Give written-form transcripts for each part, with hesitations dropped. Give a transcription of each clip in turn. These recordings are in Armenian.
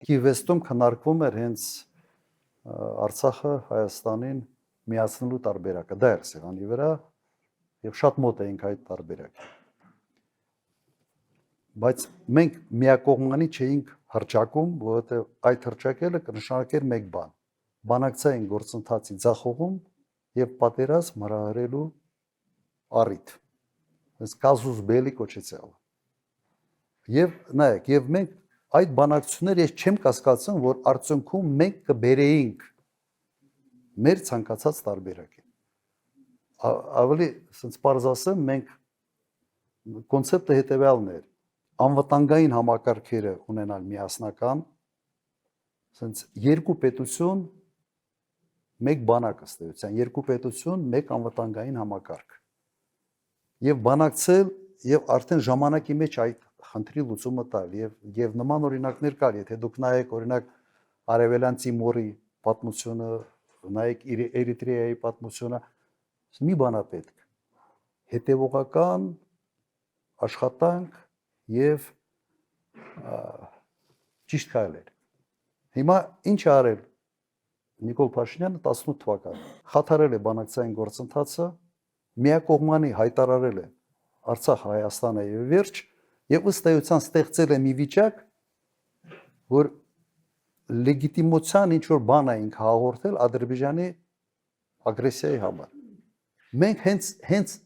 Կիվեստում քննարկվում էր հենց Արցախը Հայաստանին միացնելու տարբերակը, դա էր սեղանի վրա եւ շատ մոտ էինք այդ տարբերակին։ Բայց մենք միակողմանի չէինք հռչակում, որովհետեւ այդ հռչակելը կնշանակեր մեկ բան. բանակցային գործընթացի ձախողում եւ պատերազմ հրահրելու առիթ։ Այս կազուս բելի կոչեցյալ։ Եվ նայեք, եւ մենք այդ բանակցությունները ես չեմ կասկածում, որ արդյունքում մենք կբերեինք մեր ցանկացած տարբերակին։ Ավելի ասենց պարզ ասեմ, մենք կոնցեպտը հետեւյալն էր. անվտանգային համակարգերը ունենալ միասնական, ասենց երկու պետություն, մեկ բանակ ըստ էության, երկու պետություն, մեկ անվտանգային համակարգ։ Եվ բանակցել եւ արդեն ժամանակի մեջ այդ խնդրի լուծումը տալ եւ նման օրինակներ կար, եթե դուք նայեք օրինակ Արևելյան Տիմորի պատմությունը, նայեք Էրիտրեայի պատմությունը, մի բան է պետք. հետեւողական աշխատանք եւ ճիշտ քայլեր։ Հիմա ինչ է արել Նիկոլ Փաշինյանը 18 թվականին։ Խաթարել է բանակցային գործընթացը, միակողմանի հայտարարել է Արցախ Հայաստանը եւ վերջ, եւ ըստ էության ստեղծել է մի վիճակ, որ լեգիտիմության ինչ որ բան էինք հաղորդել Ադրբեջանի ագրեսիայի համար։ Մենք հենց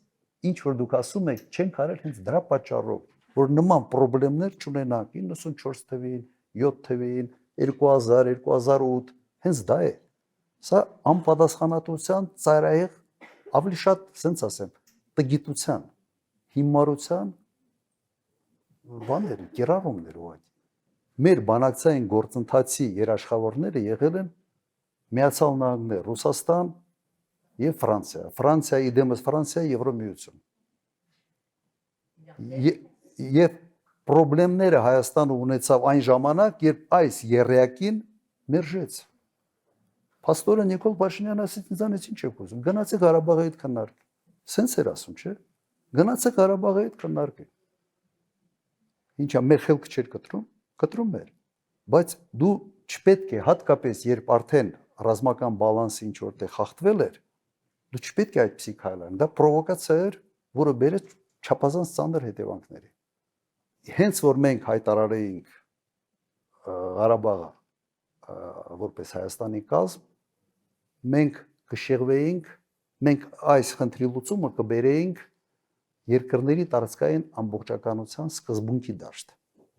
ինչ որ դուք ասում եք, չենք արել հենց դրա պատճառով, որ նման խնդիրներ չունենանք 94 թվին, 7 թվին, 2000, 2008, հենց դա է։ Սա անպատասխանատվության ծայրահեղ ավելի շատ, ասենց ասեմ, տգիտության, հիմարության բաներ, կիրառումներ ուղղակի։ Մեր բանակցային գործընթացի երաշխավորները եղել են Միացյալ Նահանգներ, Ռուսաստան եւ Ֆրանսիա։ Ֆրանսիայի դեմս Ֆրանսիա Եվրոմիություն։ Եվ խնդիրները Հայաստանը ունեցավ այն ժամանակ, երբ այս երեակին մերժեց։ Փաստորեն Նիկոլ Փաշինյանը ասեց ինձանից ինչ եք ուզում, գնացեք Ղարաբաղի հետ քննարկեք։ Սենց էր ասում, չէ՞։ Գնացեք Ղարաբաղի հետ քննարկեք։ Ինչա մեր խելքը չէր կտրում էր։ Բայց դու չպետք է հատկապես երբ արդեն ռազմական բալանսը ինչ որտեղ խախտվել էր, դու չպետք է այդպիսի քայլ անես։ Դա պրովոկացիա էր, որը բերեց չափազանց ծանր հետևանքների։ Հենց որ մենք հայտարարեինք Ղարաբաղը որպես Հայաստանի կազմ, մենք կշեղվեինք, մենք այս խնդրի լուծումը կբերեինք երկրների տարածքային ամբողջականության սկզբունքի դաշտ։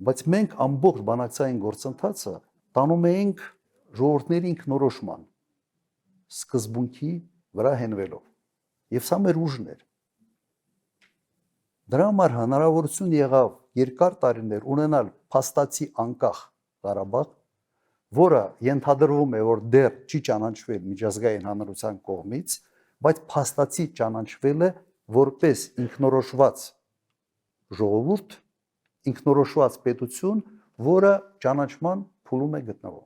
Բայց մենք ամբողջ բանակցային գործընթացը տանում էինք ժողովուրդների ինքնորոշման սկզբունքի վրա հենվելով։ Եվ սա մեր ուժն էր։ Դրա համար հնարավորություն եղավ երկար տարիներ ունենալ փաստացի անկախ Ղարաբաղ, որը ենթադրվում է, որ դեռ չի ճանաչվել միջազգային հանրության կողմից, բայց փաստացի ճանաչվել է որպես ինքնորոշված ժողովուրդ, ինքնորոշված պետություն, որը ճանաչման փուլում է գտնվում։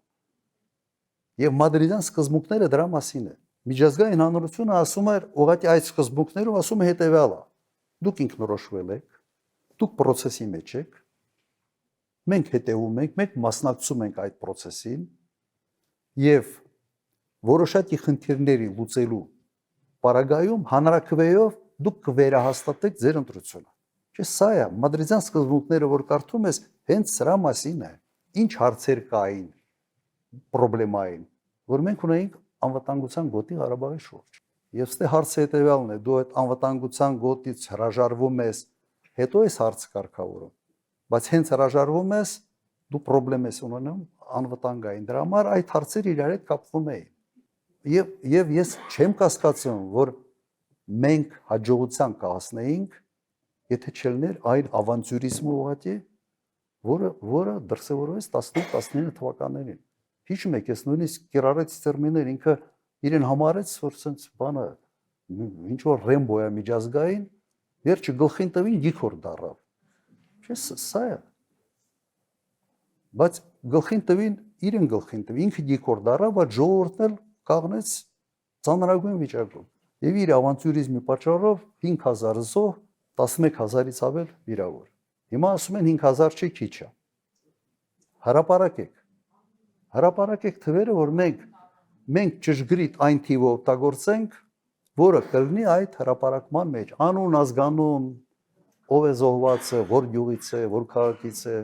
Եվ մադրիդյան սկզբունքները դրա մասին է։ Միջազգային հանրությունը ասում է, ուղղակի այդ սկզբունքներով ասում է հետևյալը. դուք ինքնորոշվել եք, դուք process-ի մեջ եք, մենք հետևում ենք, մենք մասնակցում ենք այդ process-ին եւ որոշակի խնդիրների լուծելու պարագայում հանրաքվեով դուք կվերահաստատեք ձեր ընտրությունը։ Չէ, սա է մադրիդյան սկզբունքները, որ կարդում ես, հենց սրա մասին է։ Ինչ հարցեր կային, պրոբլեմային, որ մենք ունեինք անվտանգության գոտի Ղարաբաղի շուրջ։ Եվ ստե հարցը հետևյալն է, դու այդ անվտանգության գոտից հրաժարվում ես, հետո ես հարցը կարգավորում, բայց հենց հրաժարվում ես, դու խնդրեմ ես ունենում անվտանգային։ Դրա համար այդ հարցերը իրար հետ կապվում էին։ Եվ ես չեմ կասկածում, որ մենք հաջողության կհասնեինք, եթե չլիներ այն ավանտյուրիզմը ուղղակի, որը դրսևորվեց 18-19 թվականներին։ Հիշում եք, ես նույնիսկ կիրառեց տերմիններ, ինքը իրեն համարեց, որ սենց բանը, ինչ որ Ռեմբո է միջազգային, վերջը գլխին տվին գիքոր դառավ։ Չէ, սա է։ Բայց գլխին տվին, իրեն գլխին տվին, ինքը գիքոր դառավ, բայց ժողովուրդն էլ կաղնեց ծանրագույն վիճակում։ Եվ իր ավանտյուրիզմի պատճառով 5000 զոհ, 11000-ից ավել վիրավոր։ Հիմա ասում են 5000 չի քիչ է։ Հրապարակեք։ հրապարակեք թվերը, որ մենք ճշգրիտ այն թիվը օգտագործենք, որը կլինի այդ հրապարակման մեջ, անուն, ազգանուն, ով է զոհվածը, որ գյուղից է, որ քաղաքից է,